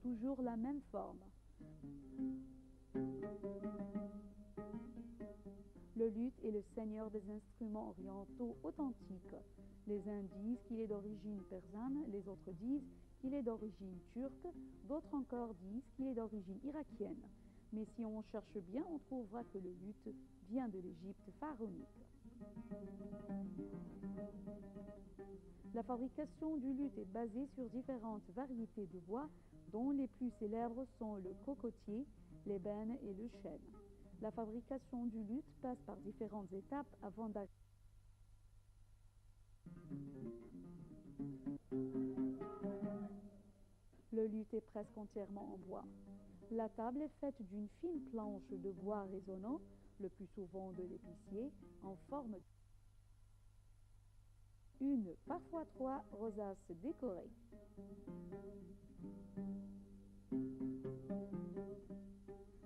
toujours la même forme. Le luth est le seigneur des instruments orientaux authentiques. Les uns disent qu'il est d'origine persane, les autres disent qu'il est d'origine turque, d'autres encore disent qu'il est d'origine irakienne. Mais si on cherche bien, on trouvera que le luth vient de l'Égypte pharaonique. La fabrication du luth est basée sur différentes variétés de bois, dont les plus célèbres sont le cocotier, l'ébène et le chêne. La fabrication du luth passe par différentes étapes avant d'arriver. Le luth est presque entièrement en bois. La table est faite d'une fine planche de bois résonnant, le plus souvent de l'épicier, en forme une, parfois trois rosaces décorées.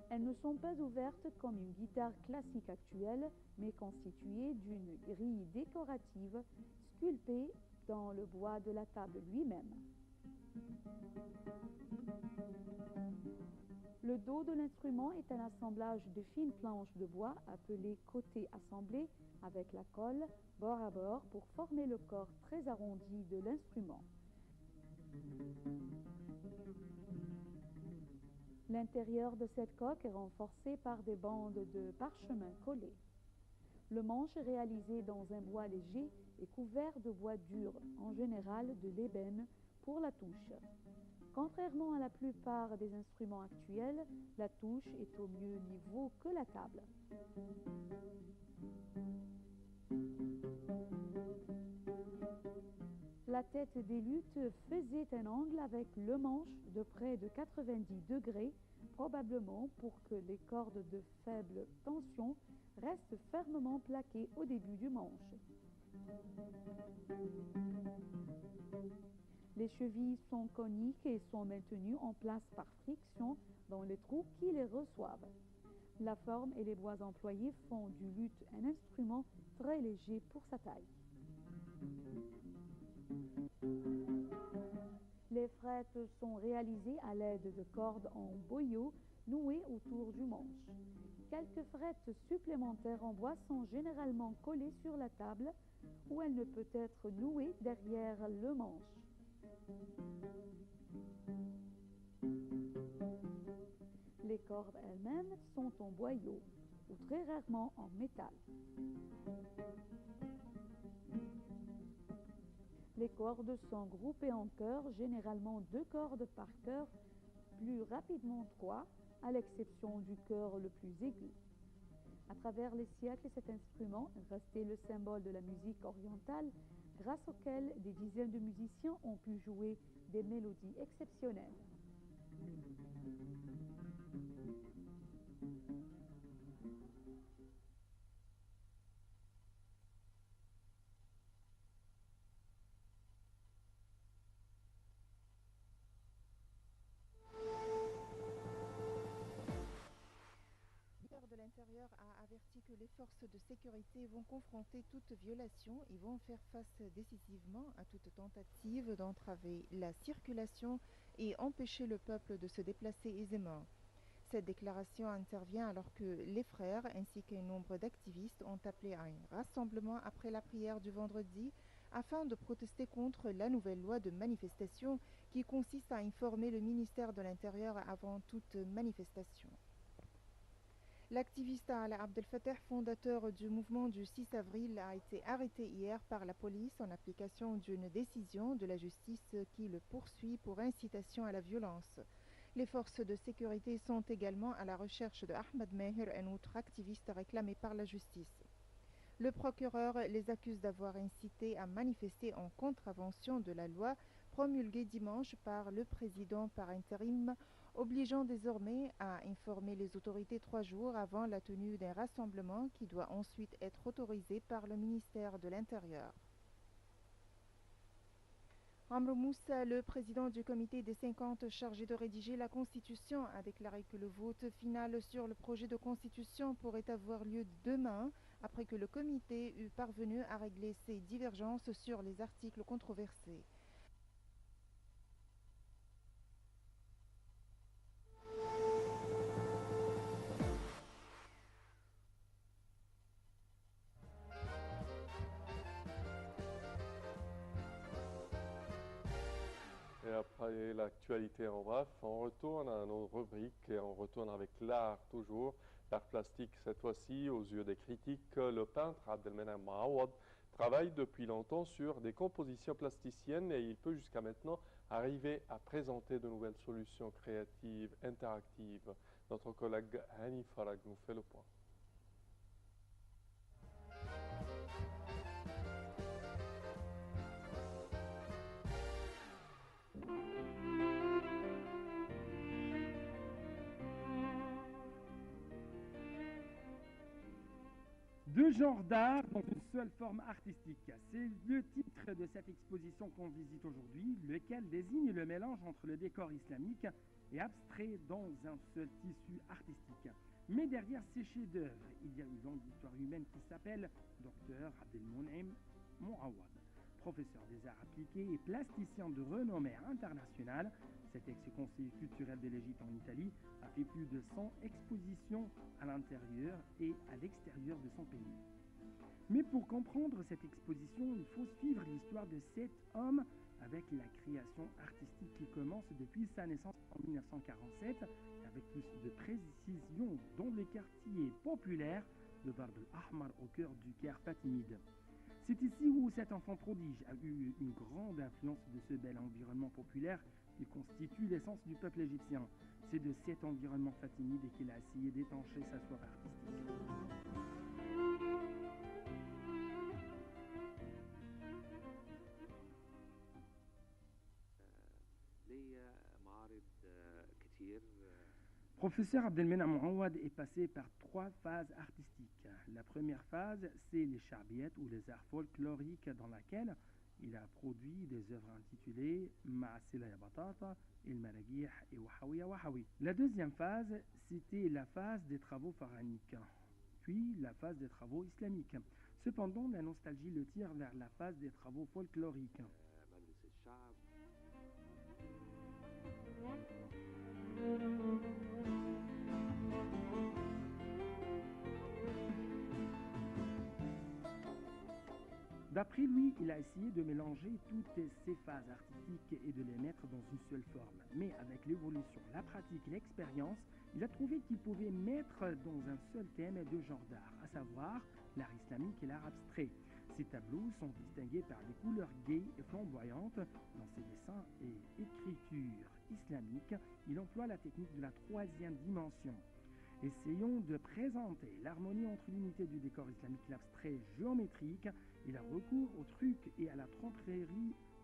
Elles ne sont pas ouvertes comme une guitare classique actuelle, mais constituées d'une grille décorative sculptée dans le bois de la table lui-même. Le dos de l'instrument est un assemblage de fines planches de bois appelées côtés assemblés avec la colle bord à bord pour former le corps très arrondi de l'instrument. L'intérieur de cette coque est renforcé par des bandes de parchemin collées. Le manche est réalisé dans un bois léger et couvert de bois dur, en général de l'ébène, pour la touche. Contrairement à la plupart des instruments actuels, la touche est au mieux niveau que la table. La tête des luths faisait un angle avec le manche de près de 90 degrés, probablement pour que les cordes de faible tension restent fermement plaquées au début du manche. Les chevilles sont coniques et sont maintenues en place par friction dans les trous qui les reçoivent. La forme et les bois employés font du luth un instrument très léger pour sa taille. Les frettes sont réalisées à l'aide de cordes en boyau nouées autour du manche. Quelques frettes supplémentaires en bois sont généralement collées sur la table où elle ne peut être nouée derrière le manche. Les cordes elles-mêmes sont en boyau ou très rarement en métal. Les cordes sont groupées en chœurs, généralement 2 cordes par chœur, plus rapidement 3, à l'exception du chœur le plus aigu. À travers les siècles, cet instrument est resté le symbole de la musique orientale, grâce auquel des dizaines de musiciens ont pu jouer des mélodies exceptionnelles. De l'Intérieur a averti que les forces de sécurité vont confronter toute violation et vont faire face décisivement à toute tentative d'entraver la circulation et empêcher le peuple de se déplacer aisément. Cette déclaration intervient alors que les frères ainsi qu'un nombre d'activistes ont appelé à un rassemblement après la prière du vendredi afin de protester contre la nouvelle loi de manifestation qui consiste à informer le ministère de l'Intérieur avant toute manifestation. L'activiste Alaa Abdel Fattah, fondateur du mouvement du 6 avril, a été arrêté hier par la police en application d'une décision de la justice qui le poursuit pour incitation à la violence. Les forces de sécurité sont également à la recherche de Ahmed Meher, un autre activiste réclamé par la justice. Le procureur les accuse d'avoir incité à manifester en contravention de la loi promulguée dimanche par le président par intérim, obligeant désormais à informer les autorités 3 jours avant la tenue d'un rassemblement qui doit ensuite être autorisé par le ministère de l'Intérieur. Amr Moussa, le président du comité des 50 chargé de rédiger la Constitution, a déclaré que le vote final sur le projet de Constitution pourrait avoir lieu demain, après que le comité eut parvenu à régler ses divergences sur les articles controversés. ça est l'actualité en bref. On retourne à nos rubriques et on retourne avec l'art toujours. L'art plastique cette fois-ci, aux yeux des critiques, le peintre Abdelmenem Maawad travaille depuis longtemps sur des compositions plasticiennes et il peut jusqu'à maintenant arriver à présenter de nouvelles solutions créatives, interactives. Notre collègue Hani Farag nous fait le point. Deux genres d'art dans une seule forme artistique. C'est le titre de cette exposition qu'on visite aujourd'hui, lequel désigne le mélange entre le décor islamique et abstrait dans un seul tissu artistique. Mais derrière ces chefs-d'œuvre, il y a une longue histoire humaine qui s'appelle Dr Abdelmonem Mouawad. Professeur des arts appliqués et plasticien de renommée internationale, cet ex-conseiller culturel de l'Égypte en Italie a fait plus de 100 expositions à l'intérieur et à l'extérieur de son pays. Mais pour comprendre cette exposition, il faut suivre l'histoire de cet homme avec la création artistique qui commence depuis sa naissance en 1947, avec plus de précision dans les quartiers populaires de Bard el-Ahmar au cœur du Caire fatimide. C'est ici où cet enfant prodige a eu une grande influence de ce bel environnement populaire qui constitue l'essence du peuple égyptien. C'est de cet environnement fatimide qu'il a essayé d'étancher sa soif artistique. Professeur Abdelmenem Mouawad est passé par 3 phases artistiques. La première phase, c'est les charbiettes ou les arts folkloriques dans laquelle il a produit des œuvres intitulées Ma'asila ya Batata, Il Maragih et Wahawi ya Wahawi. La deuxième phase, c'était la phase des travaux pharaoniques, puis la phase des travaux islamiques. Cependant, la nostalgie le tire vers la phase des travaux folkloriques. D'après lui, il a essayé de mélanger toutes ces phases artistiques et de les mettre dans une seule forme. Mais avec l'évolution, la pratique et l'expérience, il a trouvé qu'il pouvait mettre dans un seul thème 2 genres d'art, à savoir l'art islamique et l'art abstrait. Ces tableaux sont distingués par des couleurs gaies et flamboyantes. Dans ses dessins et écritures islamiques, il emploie la technique de la 3e dimension. Essayons de présenter l'harmonie entre l'unité du décor islamique et l'abstrait géométrique. Il a recours au truc et à la tromperie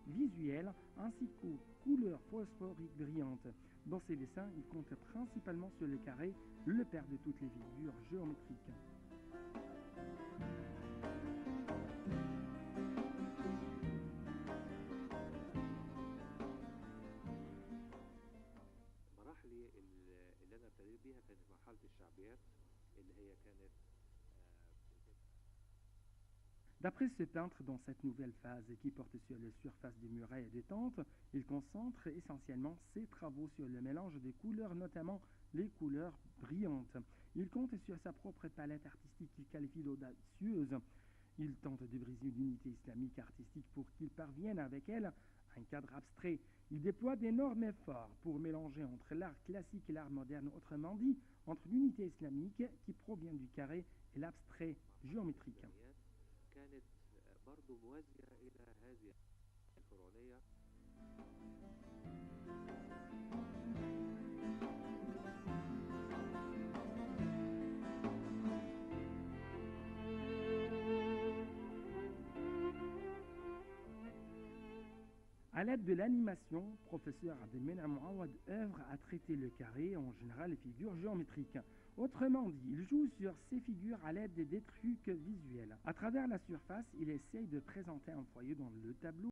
visuelle ainsi qu'aux couleurs phosphoriques brillantes. Dans ses dessins, il compte principalement sur le carré, le père de toutes les figures géométriques. D'après ce peintre, dans cette nouvelle phase qui porte sur les surfaces des murailles et des tentes, il concentre essentiellement ses travaux sur le mélange des couleurs, notamment les couleurs brillantes. Il compte sur sa propre palette artistique qu'il qualifie d'audacieuse. Il tente de briser l'unité islamique artistique pour qu'il parvienne avec elle à un cadre abstrait. Il déploie d'énormes efforts pour mélanger entre l'art classique et l'art moderne, autrement dit, entre l'unité islamique qui provient du carré et l'abstrait géométrique. À l'aide de l'animation, professeur Abdelmenem Mouawad œuvre à traiter le carré, en général les figures géométriques. Autrement dit, il joue sur ces figures à l'aide des trucs visuels. À travers la surface, il essaye de présenter un foyer dans le tableau